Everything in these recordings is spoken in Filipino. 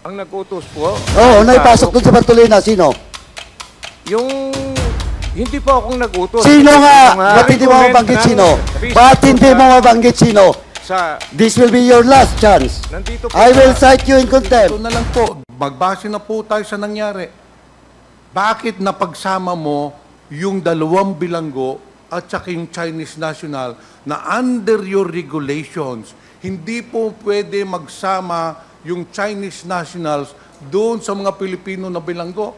Ang nag-utos po? Oo, naipasok doon sa Bartolina. Sino? Yung... Hindi po akong nag-utos. Sino nga? Ba't hindi mo recommend mabanggit ng sino? business Ba't hindi mo mabanggit sino? Sa... This will be your last chance. Nandito po I will cite you in contempt. Ito na lang po, magbase na po tayo sa nangyari. Bakit napagsama mo yung dalawang bilanggo at saka yung Chinese national na under your regulations, hindi po pwede magsama yung Chinese nationals doon sa mga Pilipino na bilanggo?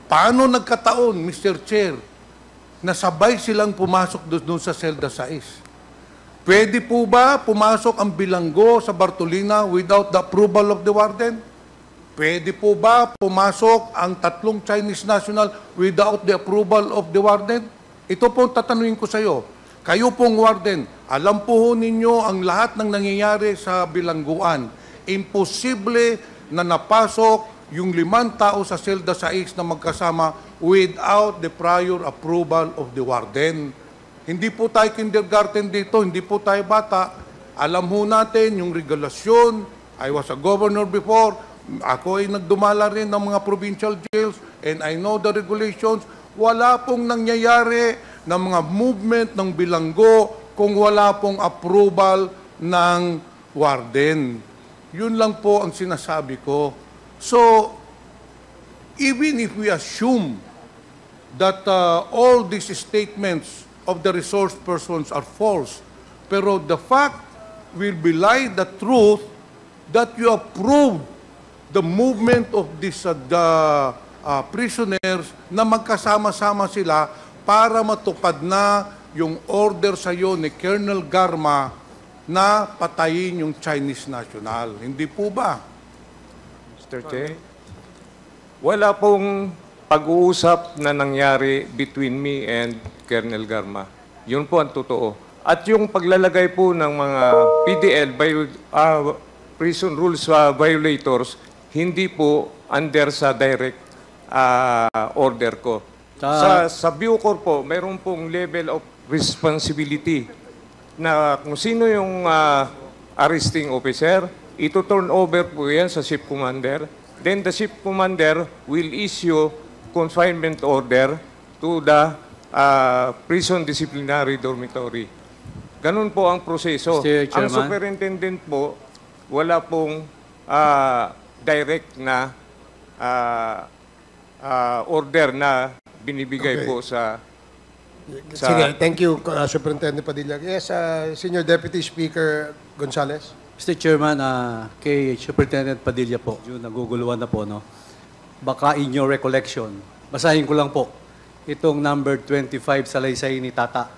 Paano nagkataon, Mr. Chair, na sabay silang pumasok doon sa Celda 6? Pwede po ba pumasok ang bilanggo sa Bartolina without the approval of the warden? Pwede po ba pumasok ang tatlong Chinese national without the approval of the warden? Ito po tatanungin ko sa iyo. Kayo pong warden, alam po ninyo ang lahat ng nangyayari sa bilangguan. Imposible na napasok yung 5 tao sa Celda 6 na magkasama without the prior approval of the warden. Hindi po tayo kindergarten dito, hindi po tayo bata. Alam ho natin yung regulasyon. I was a governor before. Ako ay nagdumala rin ng mga provincial jails and I know the regulations. Wala pong nangyayari ng mga movement ng bilanggo kung wala pong approval ng warden. Yun lang po ang sinasabi ko. So, even if we assume that all these statements of the resource persons are false, pero the fact will belie the truth that you approved the movement of these prisoners na magkasama-sama sila para matupad na yung order sa iyo ni Colonel Garma na patayin yung Chinese national. Hindi po ba? Mr. Chair, wala pong pag-uusap na nangyari between me and Colonel Garma. Yun po ang totoo. At yung paglalagay po ng mga PDL, prison rules violators, hindi po under sa direct order ko. Sa Bucor po, mayroon pong level of responsibility na kung sino yung arresting officer, ito turn over po yan sa ship commander. Then the ship commander will issue confinement order to the prison disciplinary dormitory. Ganun po ang proseso. Ang superintendent po, wala pong direct na order na binibigay po sa... Sige, thank you, Superintendent Padilla. Yes, Senior Deputy Speaker Gonzales. Mr. Chairman, kay Superintendent Padilla po, yung naguguluhan na po, no? Baka in your recollection, basahin ko lang po, itong number 25 sa laysay ni Tata.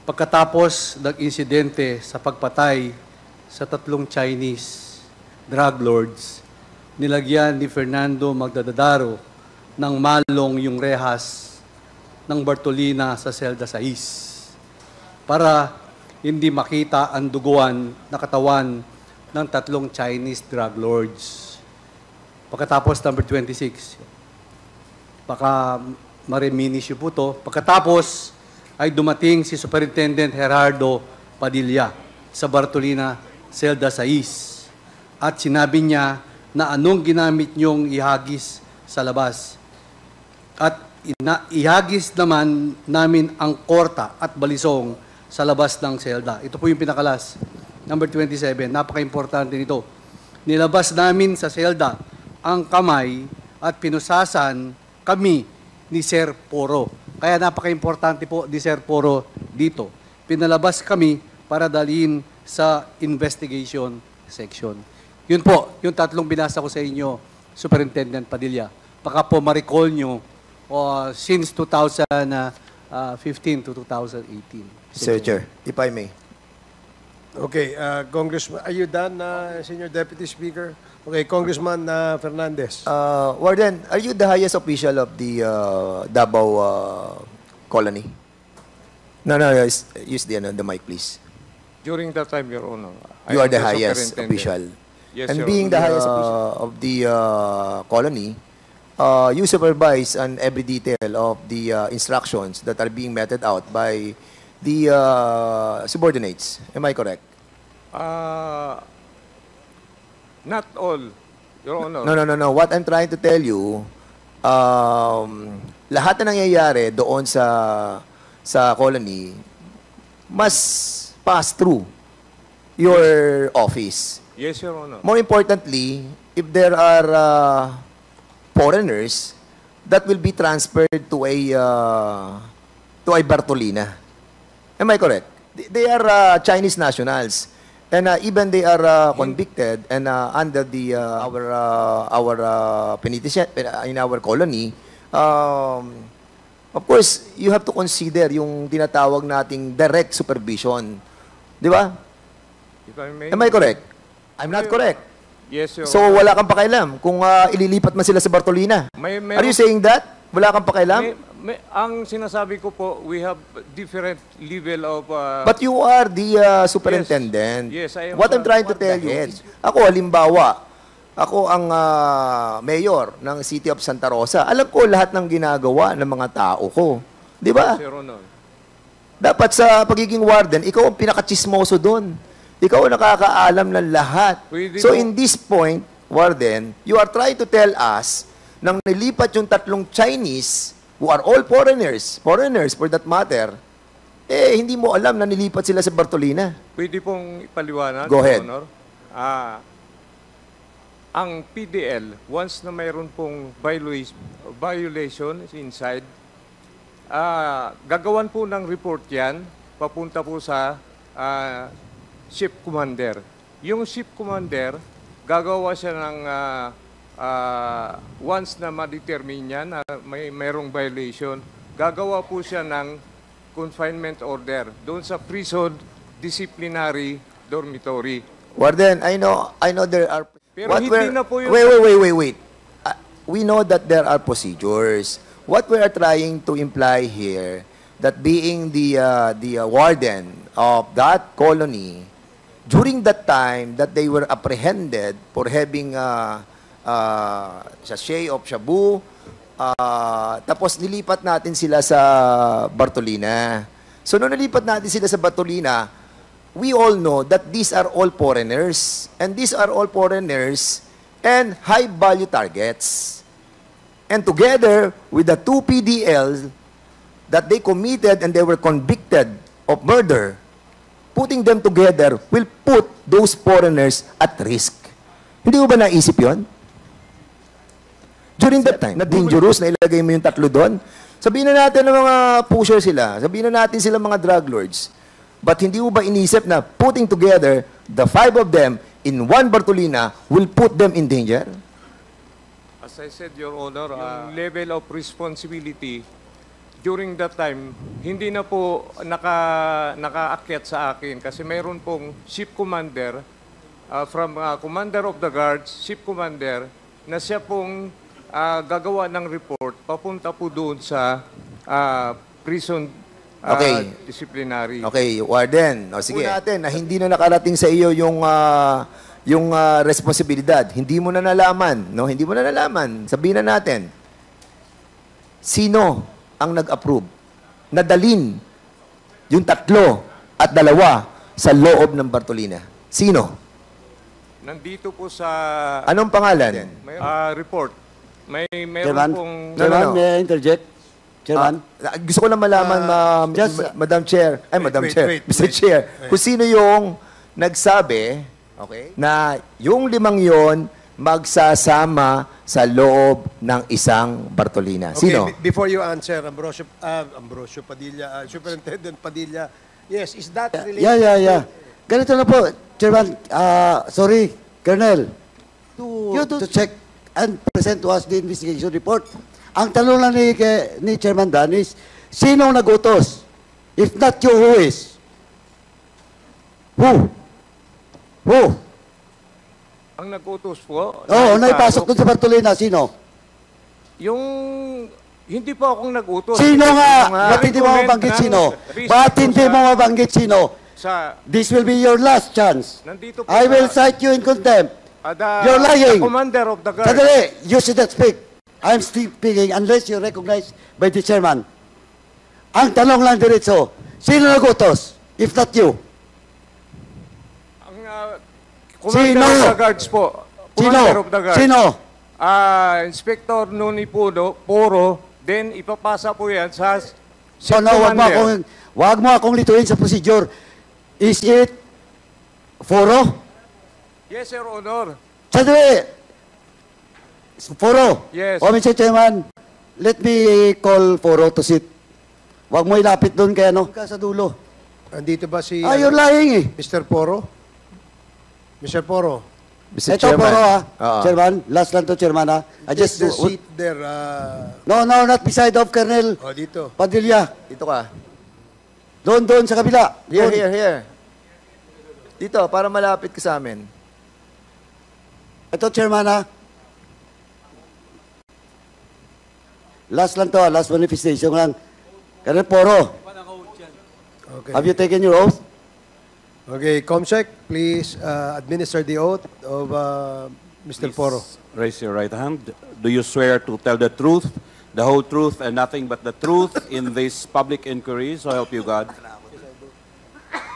Pagkatapos ng insidente sa pagpatay sa 3 Chinese drug lords, nilagyan ni Fernando Magdadaro ng malong yung rehas ng Bartolina sa Celda 6 para hindi makita ang duguan na katawan ng 3 Chinese drug lords. Pagkatapos, number 26, baka mariminis po to. Pagkatapos, ay dumating si Superintendent Gerardo Padilla sa Bartolina, Celda 6. At sinabi niya na anong ginamit niyong ihagis sa labas. At ihagis naman namin ang korta at balisong sa labas ng selda. Ito po yung pinakalas. Number 27, napaka-importante nito. Nilabas namin sa selda ang kamay at pinusasan kami ni Sir Poro. Kaya napaka-importante po ni Sir Poro dito. Pinalabas kami para dalhin sa investigation section. Yun po, yung 3 binasa ko sa inyo, Superintendent Padilla. Baka po ma-recall nyo since 2015 to 2018. Sir Chair, if I may. Okay, Congressman, are you done, Senior Deputy Speaker? Okay, Congressman Fernandez. Warden, are you the highest official of the Davao colony? No, use the mic, please. During that time, Your Honor, You are the highest official. Yes, And Your being Honor. the highest official of the colony, you supervise on every detail of the instructions that are being meted out by the subordinates. Am I correct? Not all Your Honor. No. What I'm trying to tell you, lahat na nangyayari doon sa colony must pass through your office. Yes, Your Honor. More importantly, if there are foreigners that will be transferred to a Bartolina. Am I correct? They are Chinese nationals, and even they are convicted and under the our penitentiary in our colony. Of course, you have to consider yung tinatawag nating direct supervision, di ba? If I may. Am I correct? I'm not correct. Yes, Your So Honor. wala kang pakialam kung ililipat man sila sa Bartolina. May- Are you saying that? Wala kang pakialam? Ang sinasabi ko po, we have different level of... But you are the superintendent. Yes, I am What I'm trying to one tell of the you, heads. ako halimbawa, ako ang mayor ng City of Santa Rosa. Alam ko lahat ng ginagawa ng mga tao ko. Di ba? Yes, Your Honor. Dapat sa pagiging warden, ikaw ang pinakachismoso doon. Ikaw ang nakakaalam ng lahat. Pwede So po. in this point, warden, you are trying to tell us nang nilipat yung tatlong Chinese who are all foreigners for that matter, hindi mo alam na nilipat sila sa Bartolina. Pwede pong ipaliwanag, Go ahead. Your Honor. Ang PDL, once na mayroon pong violation inside, gagawan po ng report yan, papunta po sa ship commander. Yung ship commander, gagawa siya ng once na ma-determine niya na mayroong violation, gagawa po siya ng confinement order doon sa prison disciplinary dormitory. Warden, I know there are... Pero hindi na po yun- Wait. We know that there are procedures. What we are trying to imply here, that being the warden of that colony, during that time that they were apprehended for having sachet of shabu, tapos nilipat natin sila sa Bartolina. So nung nilipat natin sila sa Bartolina, we all know that these are all foreigners. And these are all foreigners and high-value targets. And together with the two PDLs that they committed and they were convicted of murder, putting them together will put those foreigners at risk. Hindi mo ba naisip yon? During that time, na dangerous na ilagay mo yung tatlo doon. Sabihin na natin ng mga pusher sila. Sabihin na natin sila mga drug lords. But hindi mo ba inisip na putting together the five of them in one Bartolina will put them in danger? As I said, Your Honor, yung level of responsibility during that time, hindi na po nakaakyat sa akin kasi mayroon pong ship commander from commander of the guards, ship commander, na siya pong gagawa ng report papunta po doon sa prison Okay. disciplinary. Okay, Warden. O sige. Natin na hindi na nakarating sa iyo yung responsibilidad. Hindi mo na nalaman, no? Hindi mo na nalaman. Sabihin na natin. Sino ang nag-approve? Nadalin yung 3 at 2 sa loob ng Bartolina. Sino? Nandito po sa Anong pangalan? report. Meron Chairman, pong Chairman, may I interject? Chairman? Gusto ko lang malaman, Madam Chair. Ay, Madam Chair. Mr. Chair. Kung sino yung nagsabi, okay, na yung 5 yon magsasama sa loob ng isang Bartolina. Sino? Okay, before you answer, Ambrosio Padilla, Superintendent Padilla, yes, is that related? Yeah. Ganito na po, Chairman. Sorry, Colonel. To check and present to us the investigation report. Ang tanong lang ni Chairman Dan is, sinong nagutos? If not you, who is? Who? ang nag-utos po. Naipasok doon sa Bartolina. Sino? Yung hindi po akong nag-utos. Sino nga? Ba't hindi mo Recommend mabanggit ng sino? reason Ba't po hindi sa- mo mabanggit sino? Sa, This will be your last chance. nandito po I will cite you in contempt. You're lying. The commander of the guard. Sandali, you should not speak. I'm speaking unless you're recognized by the chairman. Ang tanong lang diretso, sino nagutos? If not you. Ang commander Sino? of the guards po. Commander of the Guard. Sino? Inspector Noni Poro, then ipapasa po yan sa So, no, wag mo akong lituin sa procedure. Is it Foro? Yes, Your Honor. Sandali! Foro? Yes. O, Mr. Chairman, let me call Foro to sit. Wag mo ilapit doon kaya no? Ka sa dulo. Andito ba si You're lying eh. Mr. Poro? Mr. Poro, Mr. Ito, Foro Oo. Chairman, last lang to, Chairman ha. I just just... the seat there. No, not beside of Colonel Dito. Padilla. Dito ka. Doon sa kabila. Doon. Here. Dito, para malapit ka sa amin. Ito, Chairman ha. Last lang to, last manifestation lang. Colonel Poro, Okay. have you taken your oath? Okay, Comsec, please administer the oath of Mr. Poro. Raise your right hand. Do you swear to tell the truth, the whole truth, and nothing but the truth in this public inquiry? So help you God.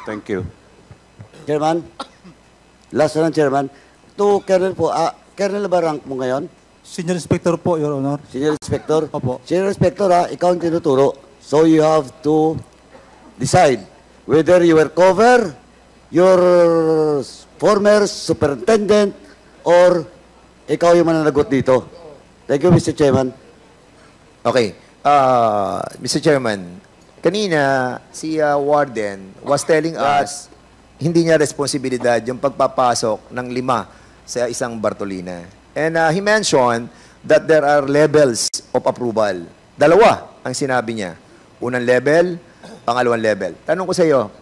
Thank you. Chairman, last na lang, Chairman. To Colonel po, Colonel ba rank mo ngayon? Senior Inspector po, Your Honor. Senior Inspector? Opo. Senior Inspector ikaw ang tinuturo. So you have to decide whether you will cover your former superintendent or ikaw yung mananagot dito. Thank you, Mr. Chairman. Okay. Mr. Chairman, kanina si Warden was telling us hindi niya responsibilidad yung pagpapasok ng 5 sa isang Bartolina. And he mentioned that there are levels of approval. 2 ang sinabi niya. Unang level, pangalawang level. Tanong ko sa iyo,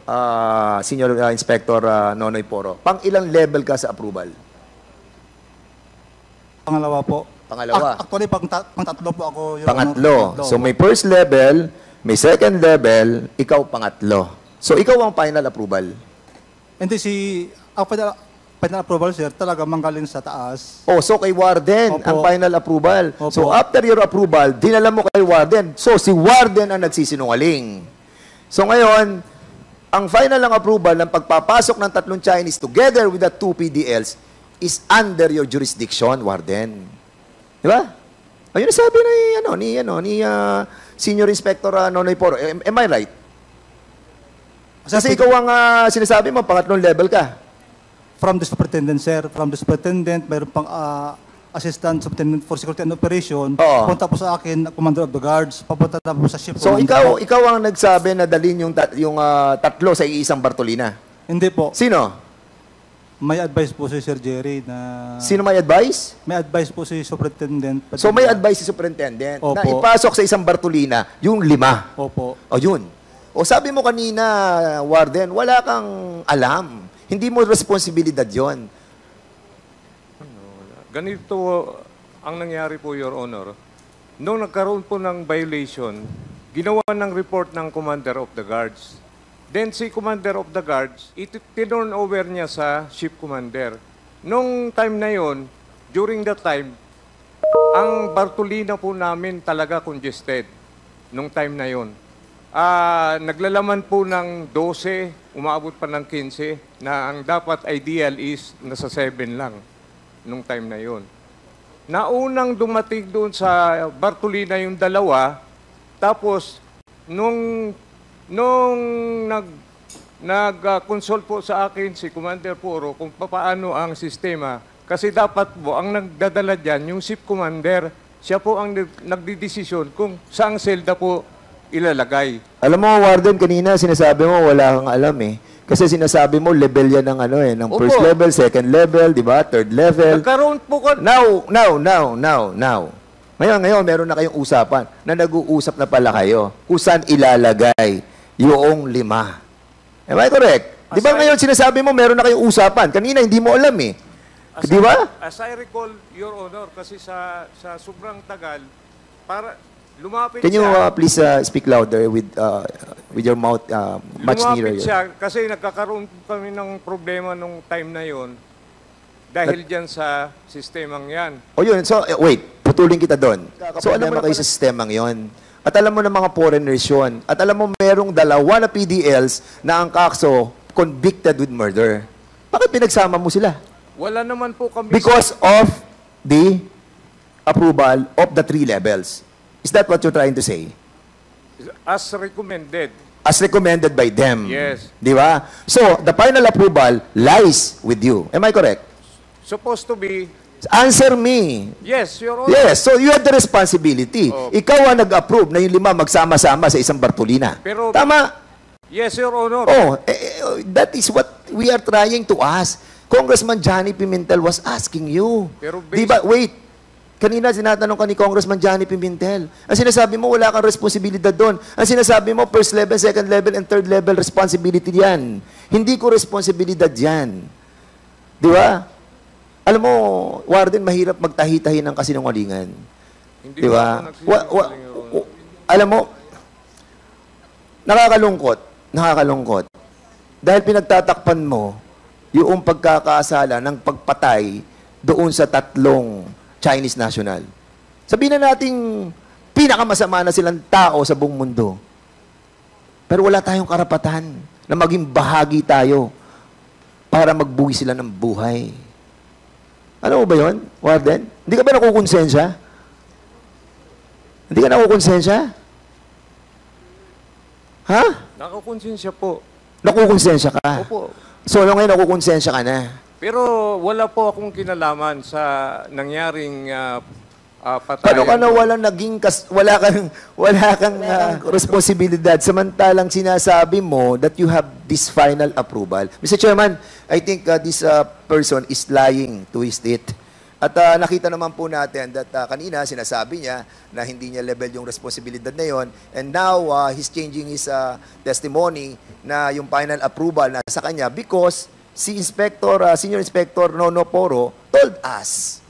Senior Inspector Nonoy Poro, pang ilang level ka sa approval? Pangalawa po. Pangalawa. Actually, pang-tatlo po ako, Your Pangatlo. Honor. So may first level, may second level, ikaw pangatlo. So ikaw ang final approval. Hindi ang final approval, sir, talaga manggaling sa taas. Oh, so kay Warden Opo. ang final approval. Opo. So after your approval, dinala mo kay Warden. So si Warden ang nagsisinungaling. So ngayon, ang final ng approval ng pagpapasok ng 3 Chinese together with the 2 PDLs is under your jurisdiction, Warden. Di ba? Ayun ang sabi ni Senior Inspector Nonoy Poro. Am I right? Kasi ikaw ang sinasabi mo, pangatlong level ka. From the superintendent, sir. From the superintendent, mayroon pang assistant superintendent for security and operation. Oo. Punta po sa akin, commander of the guards. Papunta na po sa ship. So commander. ikaw ang nagsabi na dalhin yung 3 sa iisang Bartolina. Hindi po. Sino? May advice po si Sir Jerry na... Sino may advice? May advice po si superintendent. So may advice si superintendent na Opo. ipasok sa isang Bartolina yung 5. Opo. O yun. O sabi mo kanina, Warden, wala kang alam. Hindi mo responsibilidad yon. Ganito ang nangyari po, Your Honor. Noong nagkaroon po ng violation, ginawa ng report ng Commander of the Guards. Then si Commander of the Guards, tinurn over niya sa Ship Commander. Nung time na yon, during that time, ang Bartolina po namin talaga congested. Nung time na yon. Naglalaman po ng 12, umaabot pa ng 15, na ang dapat ideal is nasa 7 lang nung time na yon. Naunang dumating doon sa Bartolina yung 2, tapos nung nag-consult po sa akin si Commander Poro kung paano ang sistema, kasi dapat po ang nagdadala dyan yung ship commander, siya po ang nagdidesisyon kung saang selda po ilalagay. Alam mo, Warden, kanina sinasabi mo wala kang alam eh. Kasi sinasabi mo level yan ng ng Opo. first level, second level, di ba? Third level. Nagkaroon po ko... Now. Ngayon, meron na kayong usapan na nag-uusap na pala kayo kung saan ilalagay yung 5. Am I correct? Di ba ngayon sinasabi mo meron na kayong usapan? Kanina hindi mo alam eh. Di ba? As I recall, Your Honor, kasi sa sobrang tagal, para lumapit Can you siya... please speak louder with your mouth much nearer? Lumapit siya kasi nagkakaroon kami ng problema nung time na yon dahil dyan sa sistemang yan. O yun, so wait, putulin kita doon. So alam mo kayo sa sistemang yon. At alam mo na mga foreigners yun. At alam mo merong 2 na PDLs na ang kakso convicted with murder. Bakit pinagsama mo sila? Wala naman po kami... Because of the approval of the 3 levels. Is that what you're trying to say? As recommended. As recommended by them. Yes. Di ba? So, the final approval lies with you. Am I correct? Supposed to be... Answer me. Yes, Your Honor. Yes, so you have the responsibility. Oh. Ikaw ang nag-approve na yung 5 magsama-sama sa isang Bartolina. Pero- Tama? Yes, Your Honor. That is what we are trying to ask. Congressman Johnny Pimentel was asking you. Pero Di ba, wait, kanina sinatanong ka ni Congressman Johnny Pimentel. Ang sinasabi mo, wala kang responsibilidad doon. Ang sinasabi mo, first level, second level, and third level responsibility yan. Hindi ko responsibilidad yan. Di ba? Alam mo, Warden, mahirap magtahi-tahi ng kasinungalingan. Hindi Di ba? po ako nagsisinungaling, Your Honor. Alam mo, nakakalungkot. Dahil pinagtatakpan mo yung pagkakasala ng pagpatay doon sa 3 Chinese national. Sabihin na nating pinakamasama na silang tao sa buong mundo. Pero wala tayong karapatan na maging bahagi tayo para magbuwi sila ng buhay. Ano ba yun, Warden? Hindi ka ba nakukonsensya? Hindi ka nakukonsensya? Ha? Nakakonsensya po. Nakukonsensya ka? Opo. So, ngayon nakukonsensya ka na? Pero wala po akong kinalaman sa nangyaring patayan. Paano ka na wala kang responsibilidad samantalang sinasabi mo that you have this final approval? Mr. Chairman, I think this person is lying to his state. At nakita naman po natin that kanina sinasabi niya na hindi niya level yung responsibilidad na yon, and now he's changing his testimony na yung final approval na sa kanya because si Senior Inspector Nono Poro told us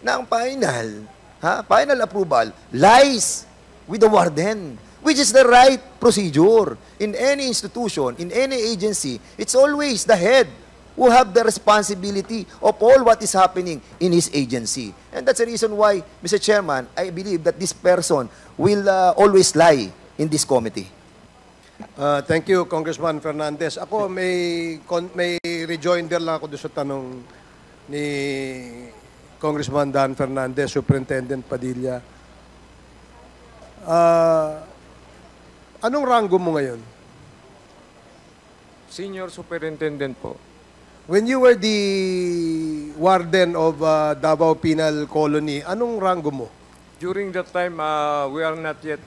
na ang final approval lies with the warden, which is the right procedure. In any institution, in any agency, it's always the head who have the responsibility of all what is happening in his agency. And that's the reason why, Mr. Chairman, I believe that this person will always lie in this committee. Thank you, Congressman Fernandez. Ako, may rejoinder lang ako doon sa tanong ni Congressman Dan Fernandez, Superintendent Padilla. Anong rango mo ngayon? Senior Superintendent po. When you were the warden of Davao Penal Colony, anong rango mo? During that time, we are not yet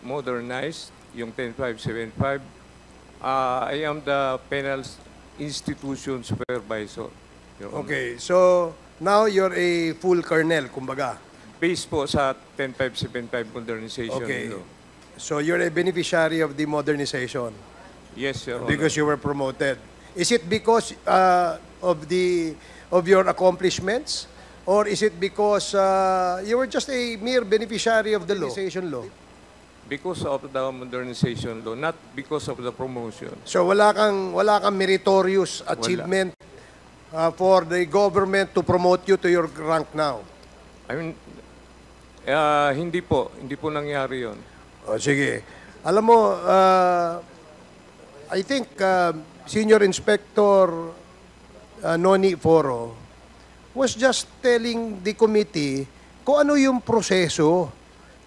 modernized, yung 10575. I am the penal institution supervisor. Your Honor. Okay, so now you're a full colonel, kumbaga. Based po sa 10575 modernization. Okay. law. So you're a beneficiary of the modernization Yes, Your Honor. because you were promoted. Is it because of your accomplishments, or is it because you were just a mere beneficiary of the modernization law? Because of the modernization law, not because of the promotion. So wala kang meritorious achievement for the government to promote you to your rank now. I mean, hindi po nangyari yon. O sige. Alam mo, I think Senior Inspector Noni Foro was just telling the committee kung ano yung proseso.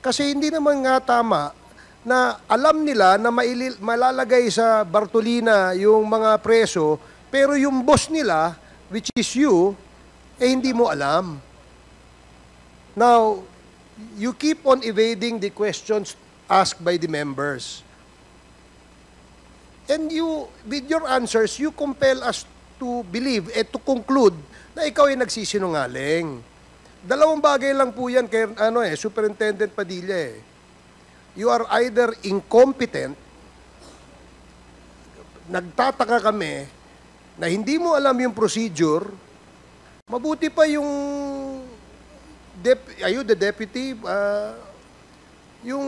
Kasi hindi naman nga tama na alam nila na malalagay sa Bartolina yung mga preso, pero yung boss nila, which is you, hindi mo alam. Now, you keep on evading the questions asked by the members. And you, with your answers, you compel us to believe and to conclude na ikaw ay nagsisinungaling. Dalawang bagay lang po yan kay Superintendent Padilla eh. You are either incompetent, nagtataka kami na hindi mo alam yung procedure, mabuti pa yung the deputy, yung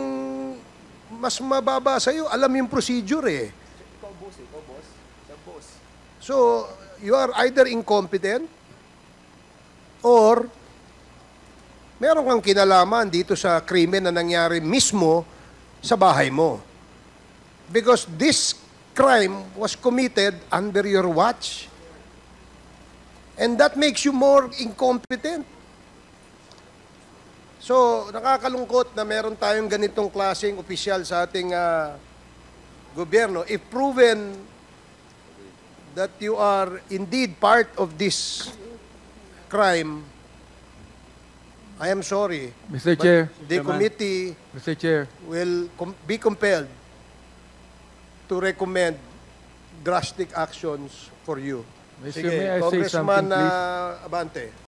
mas mababa sa'yo, alam yung procedure eh. So, you are either incompetent or meron kang kinalaman dito sa krimen na nangyari mismo sa bahay mo. Because this crime was committed under your watch. And that makes you more incompetent. So, nakakalungkot na meron tayong ganitong klaseng opisyal sa ating gobyerno. If proven that you are indeed part of this crime, I am sorry. Mr. but Chair. The committee Mr. Chair. will be compelled to recommend drastic actions for you. Mr. Sige, May I say Congressman something, please? Abante.